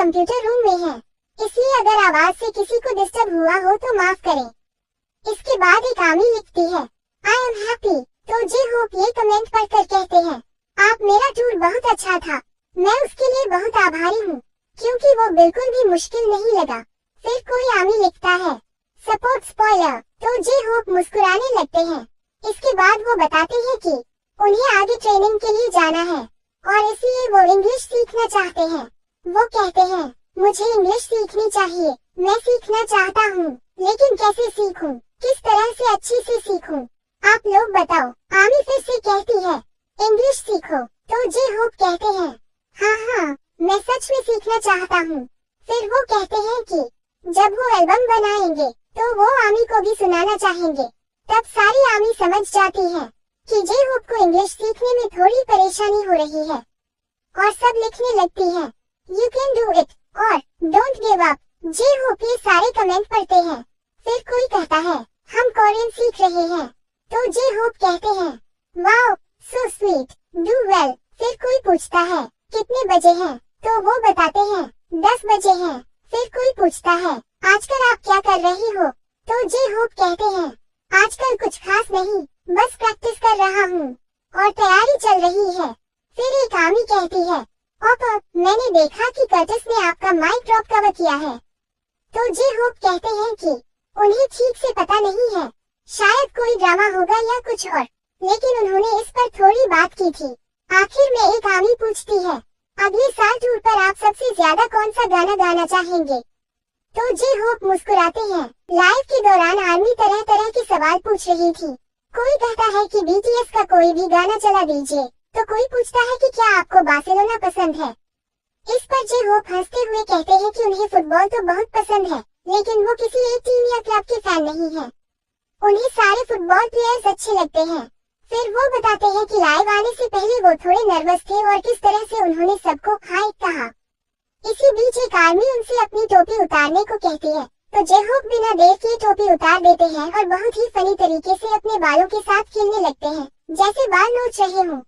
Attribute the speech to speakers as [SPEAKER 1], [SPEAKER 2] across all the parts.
[SPEAKER 1] Computer room में है, इसलिए अगर आवाज से किसी को डिस्टर्ब हुआ हो तो माफ करें। इसके बाद एक आमी लिखती है, आई एम हैप्पी। तो जे होप ये कमेंट पढ़कर कहते हैं, आप मेरा टूर बहुत अच्छा था, मैं उसके लिए बहुत आभारी हूँ, क्योंकि वो बिल्कुल भी मुश्किल नहीं लगा। फिर कोई आमी लिखता है, सपोर्ट स्पॉइलर। तो जे होप मुस्कुराने लगते हैं। इसके बाद वो बताते हैं कि उन्हें आगे ट्रेनिंग के लिए जाना है और इसलिए वो इंग्लिश सीखना चाहते हैं। वो कहते हैं, मुझे इंग्लिश सीखनी चाहिए, मैं सीखना चाहता हूँ, लेकिन कैसे सीखूं? किस तरह से अच्छी से सीखूं? आप लोग बताओ। आमी फिर से कहती है, इंग्लिश सीखो। तो जे होप कहते हैं, हाँ, मैं सच में सीखना चाहता हूँ। फिर वो कहते हैं कि जब वो एल्बम बनाएंगे तो वो आमी को भी सुनाना चाहेंगे। तब सारी आमी समझ जाती है कि जे होप को इंग्लिश सीखने में थोड़ी परेशानी हो रही है और सब लिखने लगती है, यू कैन डू इट और don't give up. J Hope ये सारे कमेंट पढ़ते हैं। फिर कोई कहता है, हम कोरियन सीख रहे हैं। तो जे होप कहते हैं, wow so sweet, do well. फिर कोई पूछता है, कितने बजे हैं? तो वो बताते हैं, 10 बजे हैं। फिर कोई पूछता है, आजकल आप क्या कर रही हो? तो जे होप कहते हैं, आजकल कुछ खास नहीं, बस प्रैक्टिस कर रहा हूँ और तैयारी चल रही है। फिर एक आमी कहती है, ओप, मैंने देखा कि कर्टिस ने आपका माइक ड्रॉप कवर किया है। तो जे होप कहते हैं कि उन्हें ठीक से पता नहीं है, शायद कोई ड्रामा होगा या कुछ और, लेकिन उन्होंने इस पर थोड़ी बात की थी। आखिर में एक आमी पूछती है, अगले साल टूर पर आप सबसे ज्यादा कौन सा गाना गाना चाहेंगे? तो जे होप मुस्कुराते हैं। लाइव के दौरान आर्मी तरह तरह के सवाल पूछ रही थी। कोई कहता है कि बीटीएस का कोई भी गाना चला दीजिए, तो कोई पूछता है कि क्या आपको बार्सिलोना पसंद है? इस पर जे होप हंसते हुए कहते हैं कि उन्हें फुटबॉल तो बहुत पसंद है, लेकिन वो किसी एक टीम या क्लब के फैन नहीं है। उन्हें सारे फुटबॉल प्लेयर्स अच्छे लगते हैं। फिर वो बताते हैं कि लाइव आने से पहले वो थोड़े नर्वस थे और किस तरह से उन्होंने सबको हाय कहा। इसी बीच एक आर्मी उनसे अपनी टोपी उतारने को कहती है, तो जे होप बिना देर किए टोपी उतार देते हैं और बहुत ही फनी तरीके से अपने बालों के साथ खेलने लगते हैं, जैसे बाल नोच रहे हों।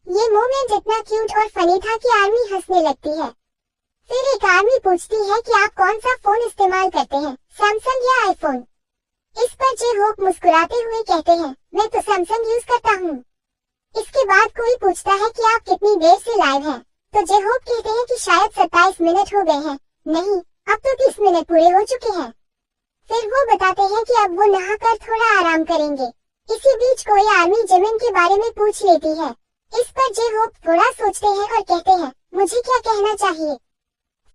[SPEAKER 1] ये मोमेंट इतना क्यूट और फनी था कि आर्मी हंसने लगती है। फिर एक आर्मी पूछती है कि आप कौन सा फोन इस्तेमाल करते हैं, सैमसंग या आईफोन? इस पर जे होप मुस्कुराते हुए कहते हैं, मैं तो सैमसंग यूज करता हूँ। इसके बाद कोई पूछता है कि आप कितनी देर से लाइव हैं, तो जे होप कहते हैं कि शायद 27 मिनट हो गए हैं। नहीं, अब तो 30 मिनट पूरे हो चुके हैं। फिर वो बताते हैं कि अब वो नहाकर थोड़ा आराम करेंगे। इसी बीच कोई आर्मी जिमिन के बारे में पूछ लेती है। इस पर जे होप थोड़ा सोचते हैं और कहते हैं, मुझे क्या कहना चाहिए?